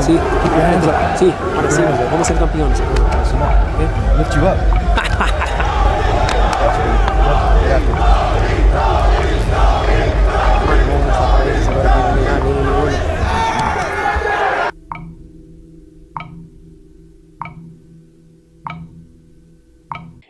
Sí, sí, ahora sí, vamos a ser campeones. Lift you up.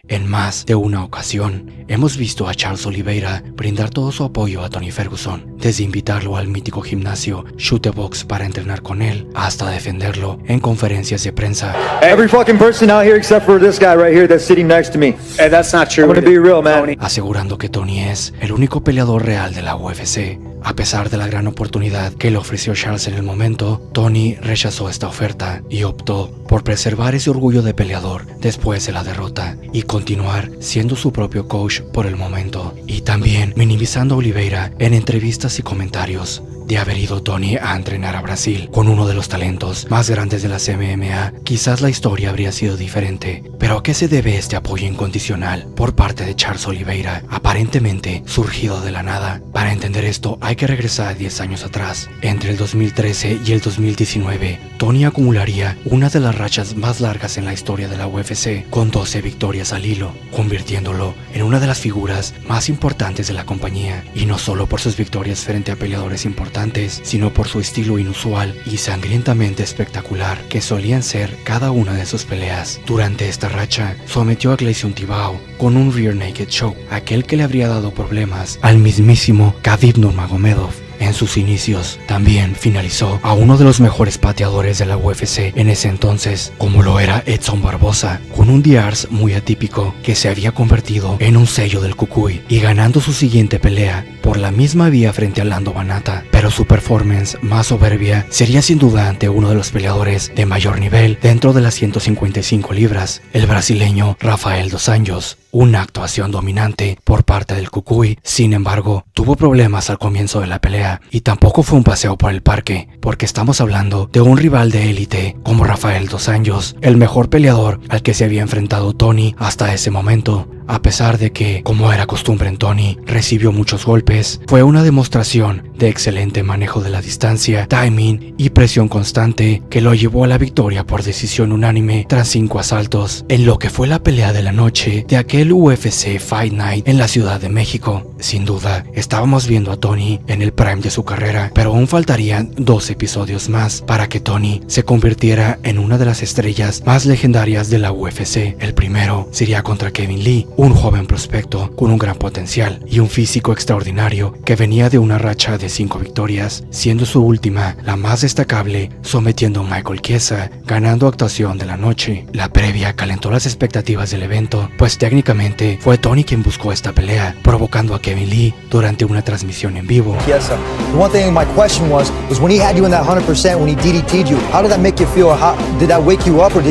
En más de una ocasión, hemos visto a Charles Oliveira brindar todo su apoyo a Tony Ferguson, desde invitarlo al mítico gimnasio Shoot the Box para entrenar con él, hasta defenderlo en conferencias de prensa. Every fucking person out here except for this guy right here that's sitting next to me. Hey, that's not true. I'm gonna be real, man. Asegurando que Tony es el único peleador real de la UFC. A pesar de la gran oportunidad que le ofreció Charles en el momento, Tony rechazó esta oferta y optó por preservar ese orgullo de peleador después de la derrota y continuar siendo su propio coach por el momento, y también minimizando a Oliveira en entrevistas y comentarios. De haber ido Tony a entrenar a Brasil con uno de los talentos más grandes de las MMA, quizás la historia habría sido diferente. Pero ¿a qué se debe este apoyo incondicional por parte de Charles Oliveira, aparentemente surgido de la nada? Para entender esto hay que regresar 10 años atrás. Entre el 2013 y el 2019, Tony acumularía una de las rachas más largas en la historia de la UFC, con 12 victorias al hilo, convirtiéndolo en una de las figuras más importantes de la compañía, y no solo por sus victorias frente a peleadores importantes, sino por su estilo inusual y sangrientamente espectacular que solían ser cada una de sus peleas. Durante esta racha, sometió a Gleison Tibau con un rear naked choke, aquel que le habría dado problemas al mismísimo Khabib Nurmagomedov. En sus inicios, también finalizó a uno de los mejores pateadores de la UFC en ese entonces, como lo era Edson Barbosa, con un DRS muy atípico que se había convertido en un sello del Cucuy, y ganando su siguiente pelea por la misma vía frente a Lando Banata. Pero su performance más soberbia sería sin duda ante uno de los peleadores de mayor nivel dentro de las 155 libras, el brasileño Rafael dos Anjos. Una actuación dominante por parte del Cucuy, sin embargo, tuvo problemas al comienzo de la pelea, y tampoco fue un paseo por el parque, porque estamos hablando de un rival de élite como Rafael dos Anjos, el mejor peleador al que se había enfrentado Tony hasta ese momento. A pesar de que, como era costumbre en Tony, recibió muchos golpes, fue una demostración de excelente manejo de la distancia, timing y presión constante que lo llevó a la victoria por decisión unánime tras 5 asaltos, en lo que fue la pelea de la noche de aquel UFC Fight Night en la Ciudad de México. Sin duda, estábamos viendo a Tony en el prime de su carrera, pero aún faltarían 2 episodios más para que Tony se convirtiera en una de las estrellas más legendarias de la UFC. El primero sería contra Kevin Lee, un joven prospecto con un gran potencial y un físico extraordinario que venía de una racha de 5 victorias, siendo su última la más destacable, sometiendo a Michael Chiesa, ganando actuación de la noche. La previa calentó las expectativas del evento, pues técnicamente fue Tony quien buscó esta pelea, provocando a Kevin Lee durante una transmisión en vivo. Chiesa. The one thing my question was when he had you in that 100%, when he DDT'd you, how did that make you feel? How did that wake you up, or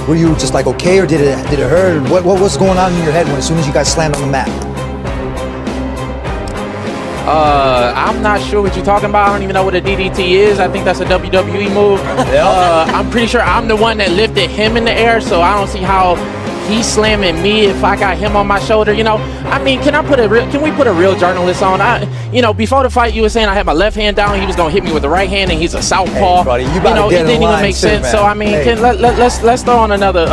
were you just like okay, or did it hurt? What was going on in your head as soon as you guys slammed on the mat? I'm not sure what you're talking about. I don't even know what a DDT is. I think that's a WWE move. I'm pretty sure I'm the one that lifted him in the air, so I don't see how he's slamming me if I got him on my shoulder. You know, I mean, can we put a real journalist on? Before the fight, you were saying I had my left hand down, he was gonna hit me with the right hand, and he's a southpaw. Hey, buddy, it didn't even make sense. Man. So I mean, hey. Let's throw on another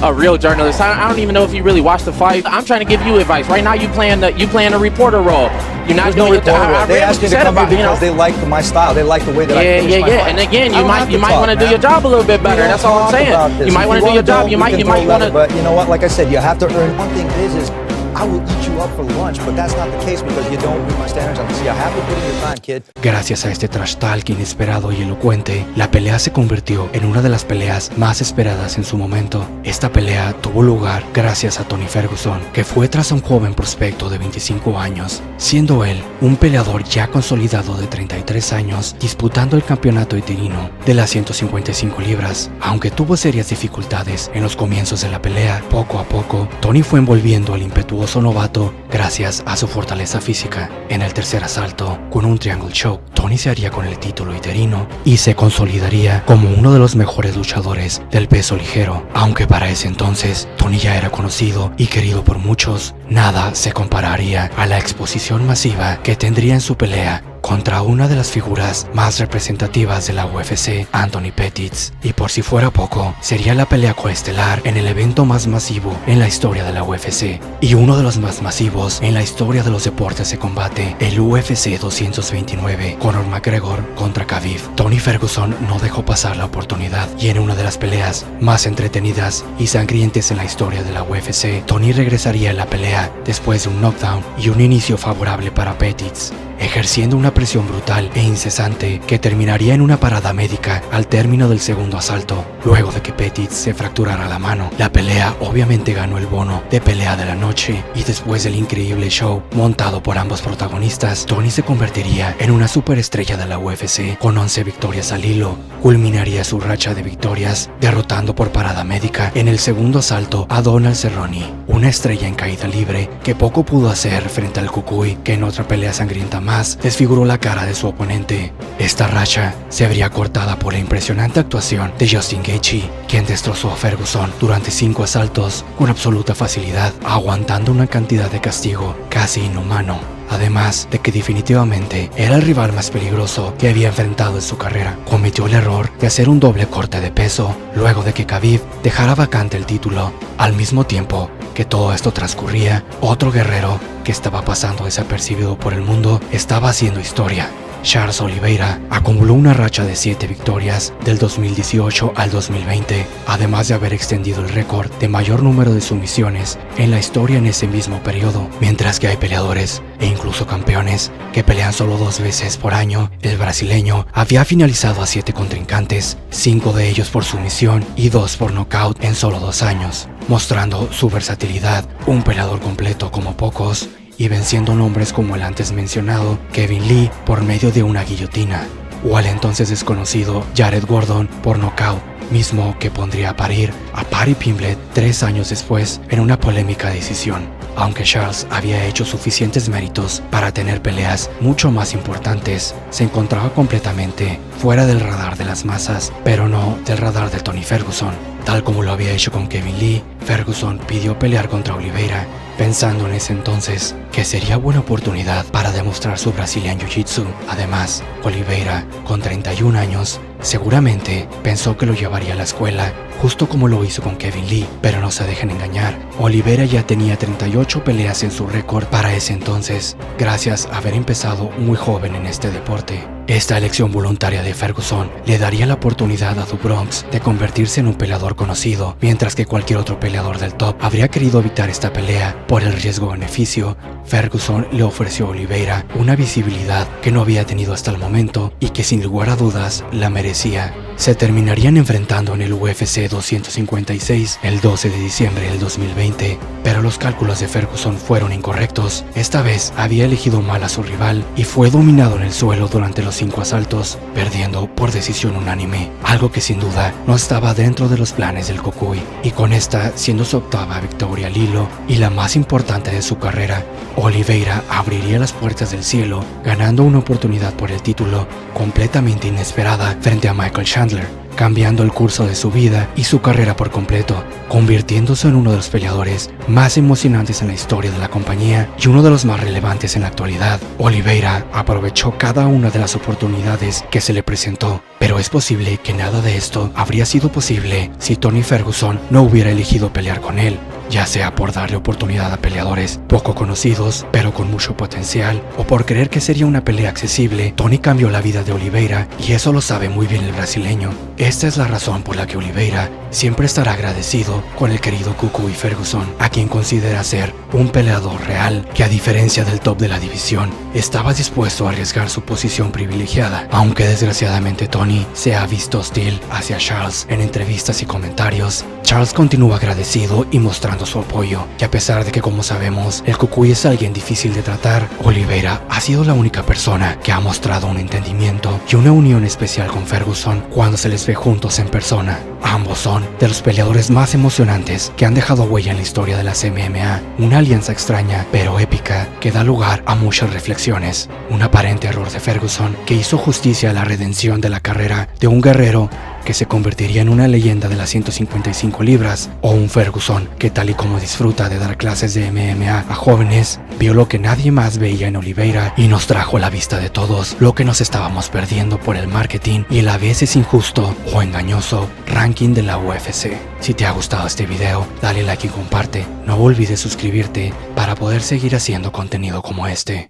a real journalist. I don't even know if you really watched the fight. I'm trying to give you advice. Right now, you playing the reporter role. You're not doing it. They asked me to come here because they like my style. They like the way that I finish my fight. And again, you might want to do your job a little bit better. That's all I'm saying. You might want to do your job. You might want to. But you know what? Like I said, you have to earn. One thing is I will eat you up for lunch, but that's not the case because you don't meet my standards. I have to put in your time, kid. Gracias a este trash talk inesperado y elocuente, la pelea se convirtió en una de las peleas más esperadas en su momento. Esta pelea tuvo lugar gracias a Tony Ferguson, que fue tras un joven prospecto de 25 años, siendo él un peleador ya consolidado de 33 años, disputando el campeonato interino de las 155 libras. Aunque tuvo serias dificultades en los comienzos de la pelea, poco a poco, Tony fue envolviendo al impetuoso novato gracias a su fortaleza física. En el tercer asalto, con un triangle choke, Tony se haría con el título interino y se consolidaría como uno de los mejores luchadores del peso ligero. Aunque para ese entonces Tony ya era conocido y querido por muchos, nada se compararía a la exposición masiva que tendría en su pelea contra una de las figuras más representativas de la UFC, Anthony Pettis. Y por si fuera poco, sería la pelea coestelar en el evento más masivo en la historia de la UFC y uno de los más masivos en la historia de los deportes de combate, el UFC 229, Conor McGregor contra Khabib. Tony Ferguson no dejó pasar la oportunidad y en una de las peleas más entretenidas y sangrientes en la historia de la UFC, Tony regresaría a la pelea después de un knockdown y un inicio favorable para Pettis, ejerciendo una presión brutal e incesante que terminaría en una parada médica al término del segundo asalto, luego de que Pettis se fracturara la mano. La pelea obviamente ganó el bono de pelea de la noche y después del increíble show montado por ambos protagonistas, Tony se convertiría en una superestrella de la UFC con 11 victorias al hilo. Culminaría su racha de victorias derrotando por parada médica en el segundo asalto a Donald Cerrone, una estrella en caída libre que poco pudo hacer frente al Cucuy, que en otra pelea sangrienta más desfiguró la cara de su oponente. Esta racha se vería cortada por la impresionante actuación de Justin Gaethje, quien destrozó a Ferguson durante 5 asaltos con absoluta facilidad, aguantando una cantidad de castigo casi inhumano. Además de que definitivamente era el rival más peligroso que había enfrentado en su carrera. Cometió el error de hacer un doble corte de peso luego de que Khabib dejara vacante el título. Al mismo tiempo que todo esto transcurría, otro guerrero que estaba pasando desapercibido por el mundo estaba haciendo historia. Charles Oliveira acumuló una racha de 7 victorias del 2018 al 2020, además de haber extendido el récord de mayor número de sumisiones en la historia en ese mismo periodo. Mientras que hay peleadores e incluso campeones que pelean solo 2 veces por año, el brasileño había finalizado a 7 contrincantes, 5 de ellos por sumisión y 2 por nocaut en solo 2 años, mostrando su versatilidad, un peleador completo como pocos, y venciendo nombres como el antes mencionado Kevin Lee por medio de una guillotina, o al entonces desconocido Jared Gordon por nocaut, mismo que pondría a parir a Paddy Pimblett 3 años después en una polémica decisión. Aunque Charles había hecho suficientes méritos para tener peleas mucho más importantes, se encontraba completamente fuera del radar de las masas, pero no del radar de Tony Ferguson. Tal como lo había hecho con Kevin Lee, Ferguson pidió pelear contra Oliveira, pensando en ese entonces que sería buena oportunidad para demostrar su Brazilian Jiu-Jitsu. Además, Oliveira, con 31 años, seguramente pensó que lo llevaría a la escuela, justo como lo hizo con Kevin Lee, pero no se dejen engañar. Oliveira ya tenía 38 peleas en su récord para ese entonces, gracias a haber empezado muy joven en este deporte. Esta elección voluntaria de Ferguson le daría la oportunidad a Do Bronx de convertirse en un peleador conocido, mientras que cualquier otro peleador del top habría querido evitar esta pelea por el riesgo-beneficio. Ferguson le ofreció a Oliveira una visibilidad que no había tenido hasta el momento y que sin lugar a dudas la merecía. Se terminarían enfrentando en el UFC 256 el 12 de diciembre del 2020, pero los cálculos de Ferguson fueron incorrectos. Esta vez había elegido mal a su rival y fue dominado en el suelo durante los 5 asaltos, perdiendo por decisión unánime, algo que sin duda no estaba dentro de los planes del Cucuy, y con esta siendo su 8ª victoria al hilo y la más importante de su carrera, Oliveira abriría las puertas del cielo, ganando una oportunidad por el título completamente inesperada frente a Michael Chandler, cambiando el curso de su vida y su carrera por completo, convirtiéndose en uno de los peleadores más emocionantes en la historia de la compañía y uno de los más relevantes en la actualidad. Oliveira aprovechó cada una de las oportunidades que se le presentó, pero es posible que nada de esto habría sido posible si Tony Ferguson no hubiera elegido pelear con él, ya sea por darle oportunidad a peleadores poco conocidos pero con mucho potencial, o por creer que sería una pelea accesible. Tony cambió la vida de Oliveira y eso lo sabe muy bien el brasileño. Esta es la razón por la que Oliveira siempre estará agradecido con el querido Cucuy Ferguson, a quien considera ser un peleador real que, a diferencia del top de la división, estaba dispuesto a arriesgar su posición privilegiada. Aunque desgraciadamente Tony se ha visto hostil hacia Charles en entrevistas y comentarios, Charles continúa agradecido y mostrando su apoyo, y a pesar de que, como sabemos, el Cucuy es alguien difícil de tratar, Oliveira ha sido la única persona que ha mostrado un entendimiento y una unión especial con Ferguson cuando se les ve juntos en persona. Ambos son de los peleadores más emocionantes que han dejado huella en la historia de las MMA, una alianza extraña pero épica que da lugar a muchas reflexiones. Un aparente error de Ferguson que hizo justicia a la redención de la carrera de un guerrero que se convertiría en una leyenda de las 155 libras, o un Ferguson que, tal y como disfruta de dar clases de MMA a jóvenes, vio lo que nadie más veía en Oliveira y nos trajo a la vista de todos lo que nos estábamos perdiendo por el marketing y el a veces injusto o engañoso ranking de la UFC. Si te ha gustado este video, dale like y comparte. No olvides suscribirte para poder seguir haciendo contenido como este.